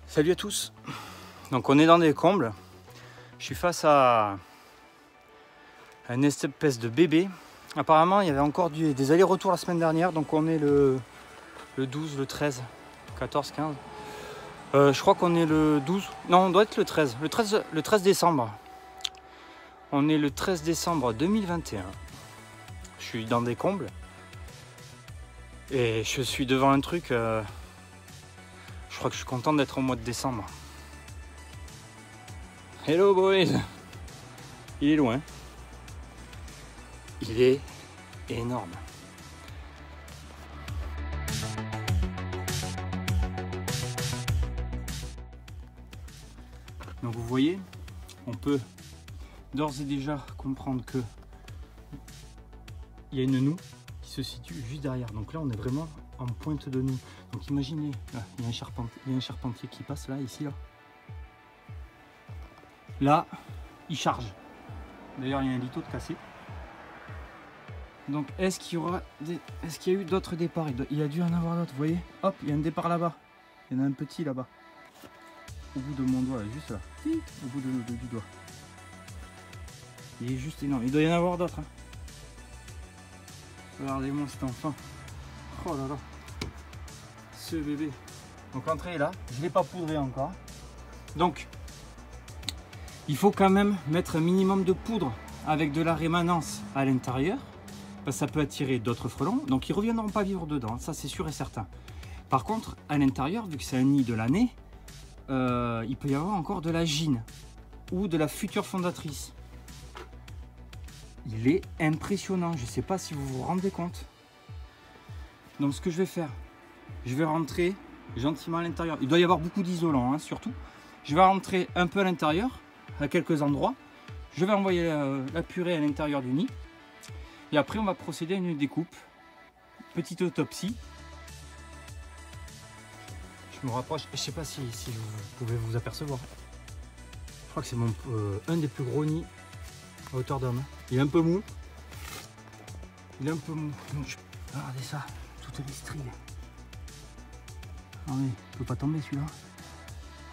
Salut à tous. Donc on est dans des combles. Je suis face à une espèce de bébé. Apparemment il y avait encore des allers-retours la semaine dernière. Donc on est le 12, le 13, 14, 15. Je crois qu'on est le 12. Non, on doit être le 13. Le 13 décembre. On est le 13 décembre 2021. Je suis dans des combles. Et je suis devant un truc. Je crois que je suis content d'être au mois de décembre. Hello boys. Il est loin. Il est énorme. Donc vous voyez, on peut d'ores et déjà comprendre que il y a une noue qui se situe juste derrière. Donc là on est vraiment en pointe de noue. Donc imaginez, là, il y a un charpentier qui passe là, ici là. Là, il charge. D'ailleurs, il y a un lito de cassé. Donc, est-ce qu'il y a eu d'autres départs? Il a dû en avoir d'autres, vous voyez? Hop, il y a un départ là-bas. Il y en a un petit là-bas. Au bout de mon doigt, juste là. Au bout du doigt. Il est juste énorme. Il doit y en avoir d'autres. Hein. Regardez-moi cet enfant. Oh là là. Ce bébé. Donc, l'entrée est là. Je ne l'ai pas poudré encore. Donc, il faut quand même mettre un minimum de poudre avec de la rémanence à l'intérieur, parce que ça peut attirer d'autres frelons, donc ils ne reviendront pas vivre dedans, ça c'est sûr et certain. Par contre, à l'intérieur, vu que c'est un nid de l'année, il peut y avoir encore de la gine ou de la future fondatrice. Il est impressionnant, je ne sais pas si vous vous rendez compte. Donc ce que je vais faire, je vais rentrer gentiment à l'intérieur. Il doit y avoir beaucoup d'isolant, hein, surtout. Je vais rentrer un peu à l'intérieur, à quelques endroits. Je vais envoyer la purée à l'intérieur du nid. Et après, on va procéder à une découpe. Petite autopsie. Je me rapproche. Je ne sais pas si vous pouvez vous apercevoir. Je crois que c'est un des plus gros nids à hauteur d'homme. Il est un peu mou. Regardez ça. Toutes les stries. Ah oui, il ne peut pas tomber celui-là.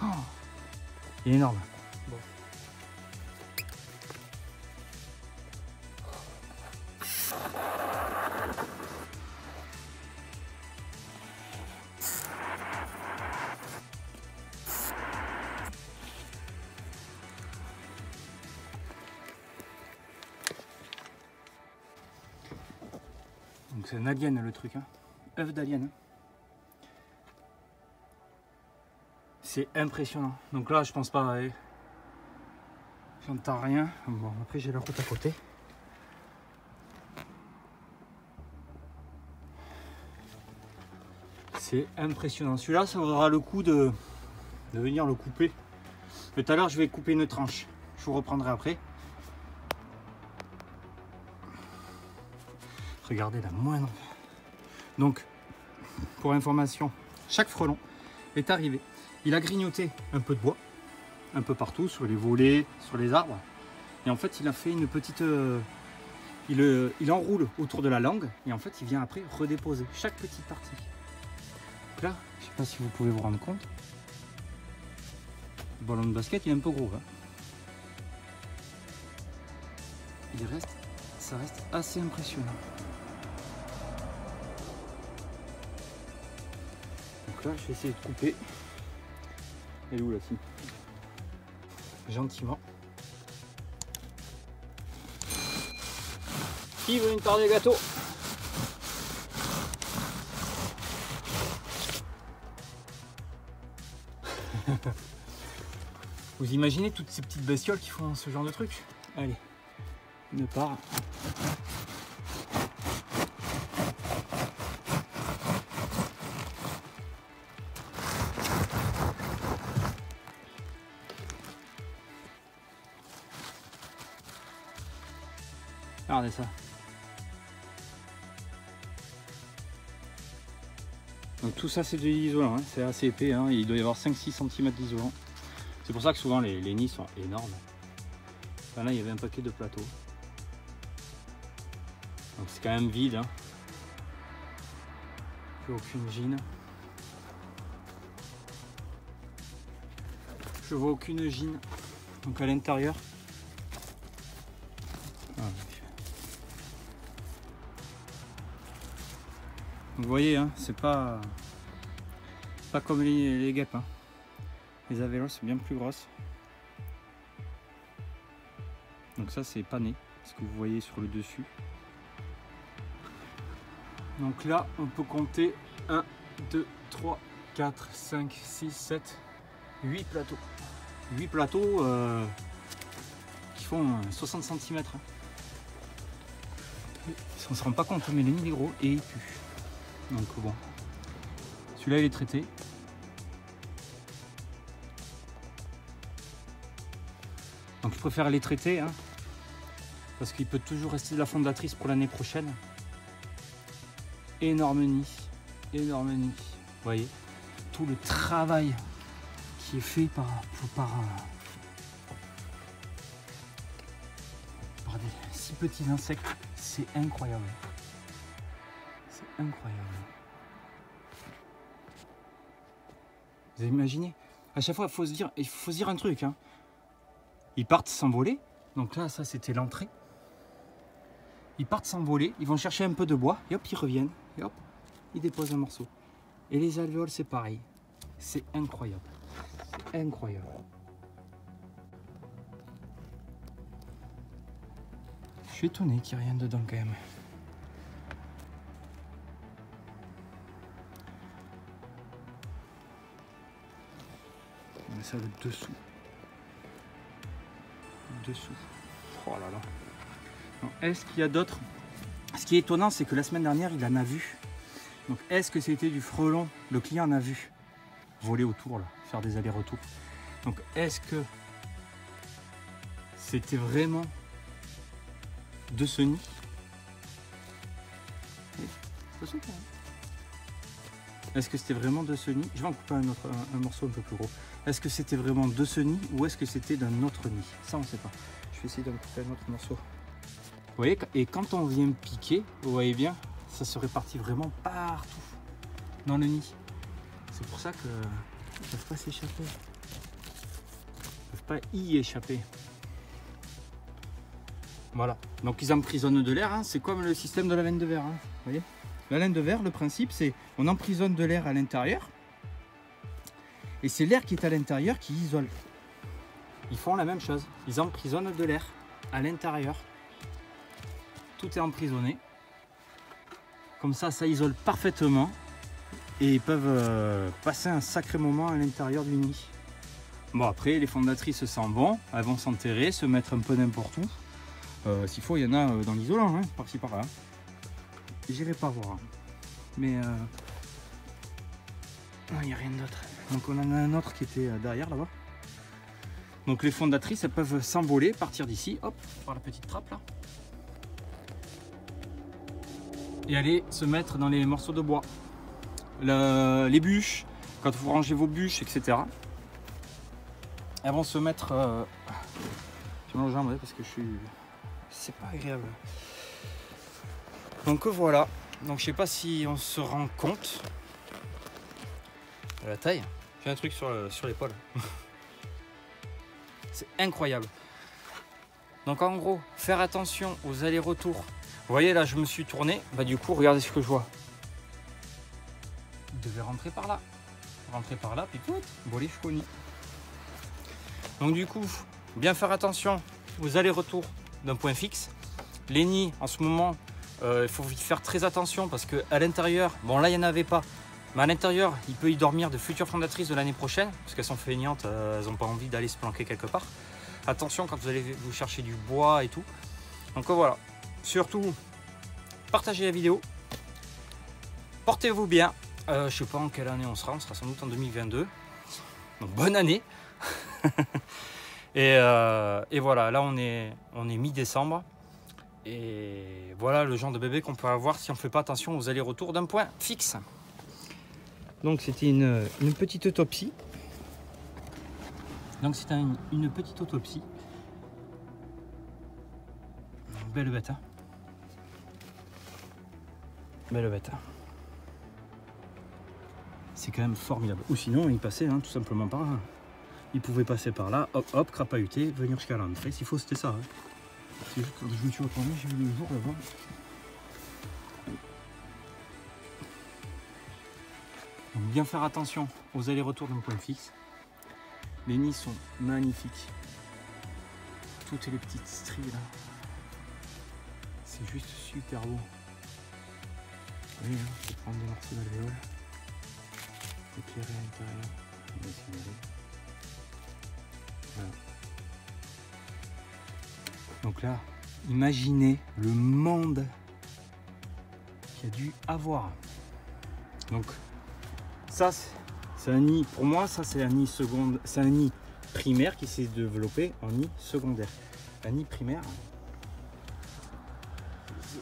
Oh, il est énorme. Bon. Donc c'est un alien le truc, hein. Œuf d'alien. Hein. C'est impressionnant. Donc là je pense pas. J'entends rien. Bon après j'ai la route à côté. C'est impressionnant. Celui-là ça vaudra le coup de venir le couper. Mais tout à l'heure je vais couper une tranche. Je vous reprendrai après. Regardez la moindre. Donc, pour information, chaque frelon est arrivé. Il a grignoté un peu de bois, un peu partout, sur les volets, sur les arbres. Et en fait, il a fait une petite... il enroule autour de la langue. Et en fait, il vient après redéposer chaque petite partie. Donc là, je ne sais pas si vous pouvez vous rendre compte. Le ballon de basket, il est un peu gros. Hein. Ça reste assez impressionnant. Donc là, je vais essayer de couper. Elle est où la fille? Gentiment. Qui veut une part de gâteau? Vous imaginez toutes ces petites bestioles qui font ce genre de truc? Allez, une part. Regardez ça. Donc tout ça c'est de l'isolant, hein. C'est assez épais, hein. Il doit y avoir 5-6 cm d'isolant. C'est pour ça que souvent les nids sont énormes. Enfin, là il y avait un paquet de plateaux. Donc c'est quand même vide. Hein. Plus aucune gine. Je vois aucune gine. Donc à l'intérieur. Ah, vous voyez, hein, c'est pas comme les guêpes. Hein. Les Avelots, c'est bien plus grosses. Donc ça, c'est pané, ce que vous voyez sur le dessus. Donc là, on peut compter 1, 2, 3, 4, 5, 6, 7, 8 plateaux. 8 plateaux qui font 60 cm. On ne se rend pas compte, mais le nid est gros et il pue. Donc bon, celui-là il est traité. Donc je préfère les traiter, hein, parce qu'il peut toujours rester de la fondatrice pour l'année prochaine. Énorme nid, énorme nid. Vous voyez, tout le travail qui est fait par des si petits insectes, c'est incroyable. C'est incroyable. Vous imaginez? À chaque fois, il faut se dire un truc. Hein. Ils partent s'envoler. Donc là, ça, c'était l'entrée. Ils partent s'envoler. Ils vont chercher un peu de bois. Et hop, ils reviennent. Et hop, ils déposent un morceau. Et les alvéoles, c'est pareil. C'est incroyable. C'est incroyable. Je suis étonné qu'il n'y ait rien dedans quand même. On met ça le dessous. Dessous. Oh là là. Est-ce qu'il y a d'autres? Ce qui est étonnant, c'est que la semaine dernière, il en a vu. Donc, est-ce que c'était du frelon? Le client en a vu voler autour, là, faire des allers-retours. Donc, est-ce que c'était vraiment de ce nid? Est-ce que c'était vraiment de ce nid? Je vais en couper un morceau un peu plus gros. Est-ce que c'était vraiment de ce nid ou est-ce que c'était d'un autre nid? Ça, on ne sait pas. Je vais essayer d'en couper un autre morceau. Vous voyez, et quand on vient piquer, vous voyez bien, ça se répartit vraiment partout dans le nid. C'est pour ça qu'ils ne peuvent pas s'échapper. Ils ne peuvent pas y échapper. Voilà. Donc ils emprisonnent de l'air. Hein. C'est comme le système de la laine de verre. Hein. Vous voyez, la laine de verre, le principe, c'est on emprisonne de l'air à l'intérieur. Et c'est l'air qui est à l'intérieur qui isole. Ils font la même chose. Ils emprisonnent de l'air à l'intérieur. Tout est emprisonné. Comme ça isole parfaitement. Et ils peuvent passer un sacré moment à l'intérieur du nid. Bon, après, les fondatrices s'en vont. Elles vont s'enterrer, se mettre un peu n'importe où. S'il faut, il y en a dans l'isolant, hein, par-ci par-là. J'irai pas voir. Mais il n'y a rien d'autre. Donc on en a un autre qui était derrière là-bas. Donc les fondatrices, elles peuvent s'envoler, partir d'ici, hop, par la petite trappe là. Et aller se mettre dans les morceaux de bois. Les bûches, quand vous rangez vos bûches, etc. Elles vont se mettre... Je mange un parce que je suis... C'est pas agréable. Donc voilà. Donc je sais pas si on se rend compte de la taille. J'ai un truc sur l'épaule. C'est incroyable. Donc en gros, faire attention aux allers-retours. Vous voyez là, je me suis tourné. Bah du coup, regardez ce que je vois. Il devait rentrer par là. Rentrer par là, puis tout, voler jusqu'au nid. Donc du coup, bien faire attention aux allers-retours d'un point fixe. Les nids, en ce moment, il faut faire très attention parce qu'à l'intérieur, bon là il n'y en avait pas, mais à l'intérieur, il peut y dormir de futures fondatrices de l'année prochaine parce qu'elles sont feignantes, elles n'ont pas envie d'aller se planquer quelque part. Attention quand vous allez vous chercher du bois et tout. Donc voilà, surtout partagez la vidéo, portez-vous bien. Je sais pas en quelle année on sera sans doute en 2022. Donc bonne année. et voilà, là on est mi-décembre. Et voilà le genre de bébé qu'on peut avoir si on ne fait pas attention aux allers-retours d'un point fixe. Donc c'était une petite autopsie. Donc c'est une petite autopsie. Belle bête. Hein, belle bête. Hein. C'est quand même formidable. Ou sinon il passait hein, tout simplement par là. il pouvait passer par là, hop, hop, crapahuter, venir jusqu'à l'entrée. S'il faut, c'était ça. Hein. C'est juste quand je me suis retourné, j'ai vu le jour là-bas. Donc bien faire attention aux allers-retours d'un point fixe. Les nids sont magnifiques. Toutes les petites stries là. C'est juste super beau. Oui, hein, je vais prendre des morceaux d'alvéole. Éclairer à l'intérieur. On va essayer d'aller. Voilà. Donc là, imaginez le monde qu'il y a dû avoir. Donc ça, c'est un nid, pour moi, ça c'est un nid secondaire, c'est un nid primaire qui s'est développé en nid secondaire. Un nid primaire.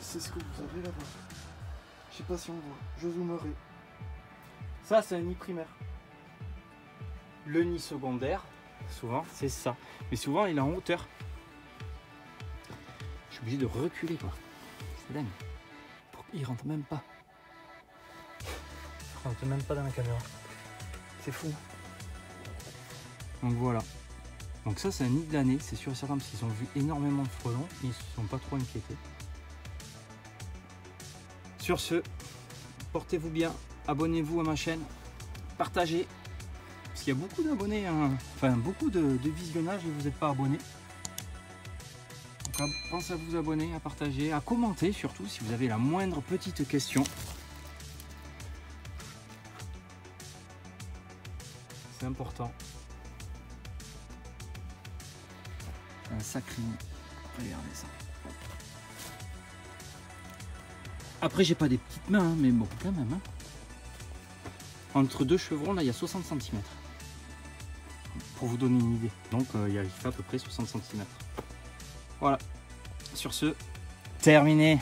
C'est ce que vous avez là-bas. Je sais pas si on voit. Je zoomerai. Ça, c'est un nid primaire. Le nid secondaire, souvent, c'est ça. Mais souvent, il est en hauteur. Je suis obligé de reculer, quoi. C'est dingue. Il rentre même pas. Il rentre même pas dans la caméra. C'est fou. Donc voilà. Donc ça, c'est un nid de l'année. C'est sûr et certain parce qu'ils ont vu énormément de frelons. Ils ne se sont pas trop inquiétés. Sur ce, portez-vous bien. Abonnez-vous à ma chaîne. Partagez. Parce qu'il y a beaucoup d'abonnés, hein. Enfin beaucoup de visionnages et vous n'êtes pas abonné. Donc pensez à vous abonner, à partager, à commenter surtout si vous avez la moindre petite question. C'est important. C'est un sacré nid. Regardez ça. Après j'ai pas des petites mains, hein, mais bon quand même. Hein. Entre deux chevrons, là il y a 60 cm. Pour vous donner une idée. Donc il fait à peu près 60 cm. Voilà. Sur ce, terminé.